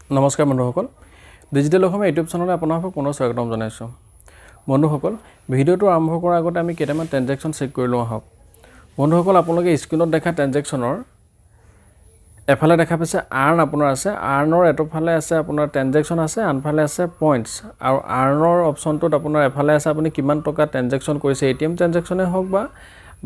নমস্কাৰ বন্ধুসকল ডিজিটেল অসমীয়া ইউটিউব চেনেললৈ আপোনালোকক পুনৰ স্বাগতম জনাইছোঁ বন্ধুসকল ভিডিঅ'টো আৰম্ভ কৰাৰ আগতে আমি কেইটামান ট্ৰানজেকচন চেক কৰি লওঁ আহক বন্ধুসকল আপোনালোকে স্ক্ৰীনত দেখা ট্ৰানজেকচনৰ এফালে দেখা পাইছে আৰ্ন আপোনাৰ আছে আৰ্নৰ এটোফালে আছে আপোনাৰ ট্ৰানজেকচন আছে আনফালে আছে পইণ্টছ আৰু আৰ্নৰ অপচনটোত আপোনাৰ এফালে আছে আপুনি কিমান টকা ট্ৰানজেকচন কৰিছে এটিএম ট্ৰানজেকচনে হওক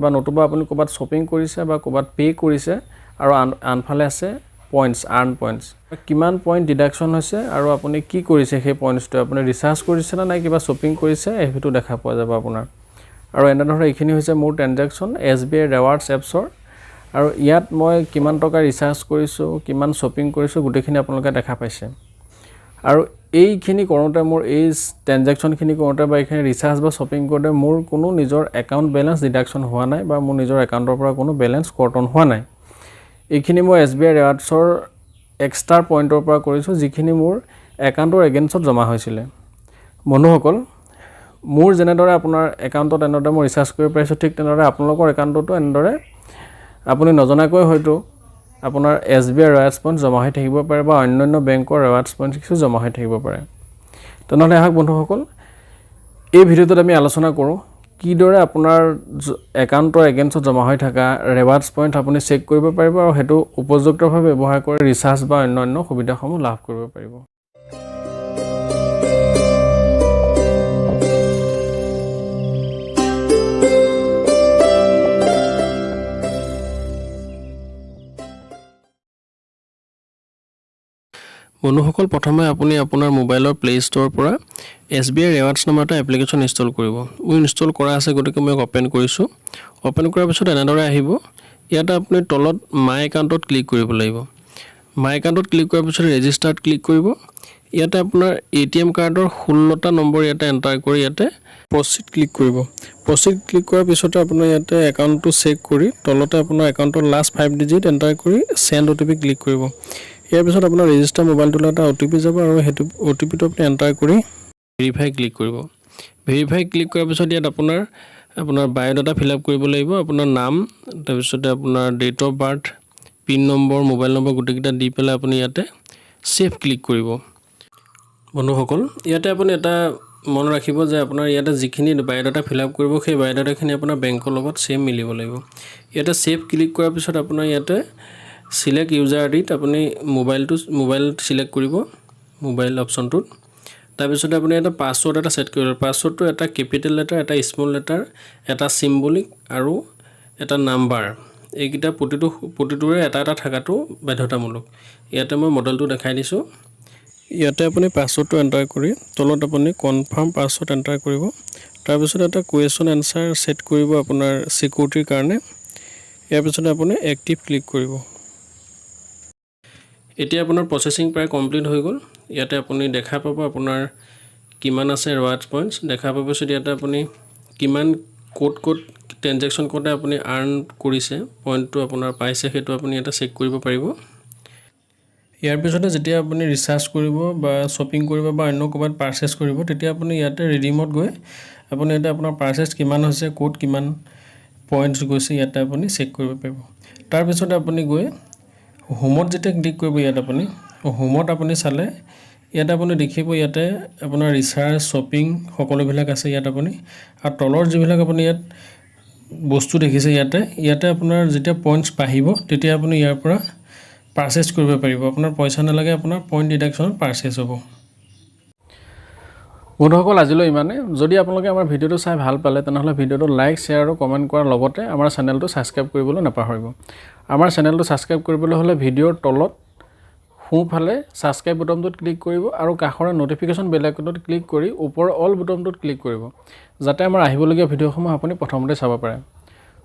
বা নতুবা আপুনি ক'বাত শ্বপিং কৰিছে বা ক'বাত পে কৰিছে আৰু আনফালে আছে পইণ্টছ আৰ্ন পইণ্টছ কিমান পইণ্ট ডিডাকশ্যন হৈছে আৰু আপুনি কি কৰিছে সেই পইণ্টছটো আপুনি ৰিচাৰ্জ কৰিছে না নাই কিবা শ্বপিং কৰিছে এইটো দেখা পোৱা যাব আপোনাৰ আৰু এনেদৰে এইখিনি হৈছে মোৰ ট্ৰানজেকশ্যন SBI ৰিৱাৰ্ডছ এপছৰ আৰু ইয়াত মই কিমান টকা ৰিচাৰ্জ কৰিছোঁ কিমান শ্বপিং কৰিছোঁ গোটেইখিনি আপোনালোকে দেখা পাইছে আৰু এইখিনি কৰোঁতে মোৰ এই ট্ৰানজেকশ্যনখিনি কৰোঁতে বা এইখিনি ৰিচাৰ্জ বা শ্বপিং কৰোঁতে মোৰ কোনো নিজৰ একাউণ্ট বেলেঞ্চ ডিডাকশ্যন হোৱা নাই বা মোৰ নিজৰ একাউণ্টৰ পৰা কোনো বেলেঞ্চ কৰ্তন হোৱা নাই এইখিনি মই SBI ৰিৱাৰ্ডছৰ এক্সট্ৰা পইণ্টৰ পৰা কৰিছোঁ যিখিনি মোৰ একাউণ্টৰ এগেইনষ্টত জমা হৈছিলে বন্ধুসকল মোৰ যেনেদৰে আপোনাৰ একাউণ্টত এনেদৰে মই ৰিচাৰ্জ কৰিব পাৰিছোঁ ঠিক তেনেদৰে আপোনালোকৰ একাউণ্টতো এনেদৰে আপুনি নজনাকৈ হয়তো আপোনাৰ SBI ৰিৱাৰ্ডছ পইণ্ট জমা হৈ থাকিব পাৰে বা অন্যান্য বেংকৰ ৰিৱাৰ্ডছ পইণ্ট কিছু জমা হৈ থাকিব পাৰে তেনেহ'লে আহক বন্ধুসকল এই ভিডিঅ'টোত আমি আলোচনা কৰোঁ কিদৰে আপোনাৰ একাউণ্টৰ এগেইনষ্টত জমা হৈ থকা ৰিৱাৰ্ডছ পইণ্ট আপুনি চেক কৰিব পাৰিব আৰু হেতু উপযুক্তভাৱে ব্যৱহাৰ কৰি ৰিচাৰ্জ বা অন্যান্য সুবিধাসমূহ লাভ কৰিব পাৰিব বন্ধুসকল প্ৰথমে আপুনি আপোনাৰ মোবাইলৰ প্লে ষ্ট'ৰৰ পৰা SBI ৰিৱাৰ্ডছ নামৰ এটা এপ্লিকেশ্যন ইনষ্টল কৰিব মই ইনষ্টল কৰা আছে গতিকে মই ওপেন কৰিছোঁ ওপেন কৰাৰ পিছত এনেদৰে আহিব ইয়াত আপুনি তলত মাই একাউণ্টত ক্লিক কৰিব লাগিব মাই একাউণ্টত ক্লিক কৰাৰ পিছত ৰেজিষ্টাৰত ক্লিক কৰিব ইয়াতে আপোনাৰ ATM কাৰ্ডৰ 16টা নম্বৰ ইয়াতে এণ্টাৰ কৰি ইয়াতে প্ৰচিড ক্লিক কৰিব প্ৰচিড ক্লিক কৰাৰ পিছত আপোনাৰ ইয়াতে একাউণ্টটো চেক কৰি তলতে আপোনাৰ একাউণ্টৰ লাষ্ট 5 ডিজিট এণ্টাৰ কৰি সেন্ড OTP ক্লিক কৰিব ইয়াৰ পিছত আপোনাৰ ৰেজিষ্টাৰ মোবাইলটোলৈ এটা OTP যাব আৰু হেতু OTPটো আপুনি এণ্টাৰ কৰি ভেৰিফাই ক্লিক কৰিব ভেৰিফাই ক্লিক কৰাৰ পিছত ইয়াত আপোনাৰ বায়োডাটা ফিল আপ কৰিব লাগিব আপোনাৰ নাম তাৰপিছতে আপোনাৰ date of birth pin number mobile number গোটেইকেইটা দি পেলাই আপুনি ইয়াতে সেভ ক্লিক কৰিব বন্ধুসকল ইয়াতে আপুনি এটা মন ৰাখিব যে আপোনাৰ ইয়াতে যিখিনি বায়োডাটা ফিল আপ কৰিব সেই বায়োডাটাখিনি আপোনাৰ বেংকৰ লগত সেম মিলিব লাগিব ইয়াতে সেভ ক্লিক কৰাৰ পিছত আপোনাৰ ইয়াতে সিলেক্ট ইউজাৰ আইডিত আপুনি মোবাইল সিলেক্ট কৰিব মোবাইল অপচনটোত তাৰপিছত আপুনি এটা পাছৱৰ্ড এটা সেট কৰিব পাছৱৰ্ডটো এটা কেপিটেল লেটাৰ এটা স্মল লেটাৰ এটা সিম্বলিক আৰু এটা নাম্বাৰ এইকেইটা প্ৰতিটোৰে এটা থাকাটো বাধ্যতামূলক ইয়াতে মই মডেলটো দেখাই দিছোঁ ইয়াতে আপুনি পাছৱৰ্ডটো এণ্টাৰ কৰি তলত আপুনি কনফাৰ্ম পাছৱৰ্ড এণ্টাৰ কৰিব তাৰপিছত এটা কুৱেশ্যন এনসাৰ সেট কৰিব আপোনাৰ সিকিউৰিটিৰ কাৰণে ইয়াৰ পিছত আপুনি এক্টিভ ক্লিক কৰিব এতিয়া আপোনাৰ প্ৰসেসিং প্ৰায় কমপ্লিট হৈ গ'ল ইয়াতে আপুনি দেখা পাব আপোনাৰ কিমান আছে ৰিৱাৰ্ডছ পইণ্টছ দেখা পাব যদি ইয়াতে আপুনি কিমান কোড ট্ৰানজেকশ্যন কোডে আপুনি আৰ্ন কৰিছে পইণ্টটো আপোনাৰ পাইছে সেইটো আপুনি এটা চেক কৰিব পাৰিব ইয়াৰ পিছতে যেতিয়া আপুনি ৰিচাৰ্জ কৰিব বা শ্বপিং কৰিব বা অন্য ক'ৰবাত পাৰচেজ কৰিব তেতিয়া আপুনি ইয়াতে ৰিডিমত গৈ আপুনি ইয়াতে আপোনাৰ পাৰচেজ কিমান হৈছে কোড কিমান পইণ্টছ গৈছে ইয়াতে আপুনি চেক কৰিব পাৰিব তাৰ পিছতে আপুনি গৈ হোমত যেতিয়া ক্লিক কৰিব ইয়াত আপুনি হোমত আপুনি চালে ইয়াত আপুনি দেখিব ইয়াতে আপোনাৰ ৰিচাৰ্জ শ্বপিং সকলোবিলাক আছে ইয়াত আপুনি আৰু তলৰ যিবিলাক আপুনি ইয়াত বস্তু দেখিছে ইয়াতে আপোনাৰ যেতিয়া পইণ্টছ বাঢ়িব তেতিয়া আপুনি ইয়াৰ পৰা পাৰচেজ কৰিব পাৰিব আপোনাৰ পইচা নালাগে আপোনাৰ পইণ্ট ডিডাকশ্যনত পাৰচেজ হ'ব বন্ধুসকল আজিলৈ ইমানে যদি আপোনালোকে আমাৰ ভিডিঅ'টো চাই ভাল পালে তেনেহ'লে ভিডিঅ'টো লাইক শ্বেয়াৰ আৰু কমেণ্ট কৰাৰ লগতে আমাৰ চেনেলটো ছাবস্ক্ৰাইব কৰিবলৈ নাপাহৰিব আমাৰ চেনেলটো ছাবস্ক্ৰাইব কৰিবলৈ হ'লে ভিডিঅ'ৰ তলত সোঁফালে ছাবস্ক্ৰাইব বুটামটোত ক্লিক কৰিব আৰু কাষৰে নটিফিকেশ্যন বেল আইকনটোত ক্লিক কৰি ওপৰৰ অল বুটামটোত ক্লিক কৰিব যাতে আমাৰ আহিবলগীয়া ভিডিঅ'সমূহ আপুনি প্ৰথমতে চাব পাৰে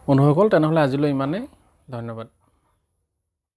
বন্ধুসকল তেনেহ'লে আজিলৈ ইমানে ধন্যবাদ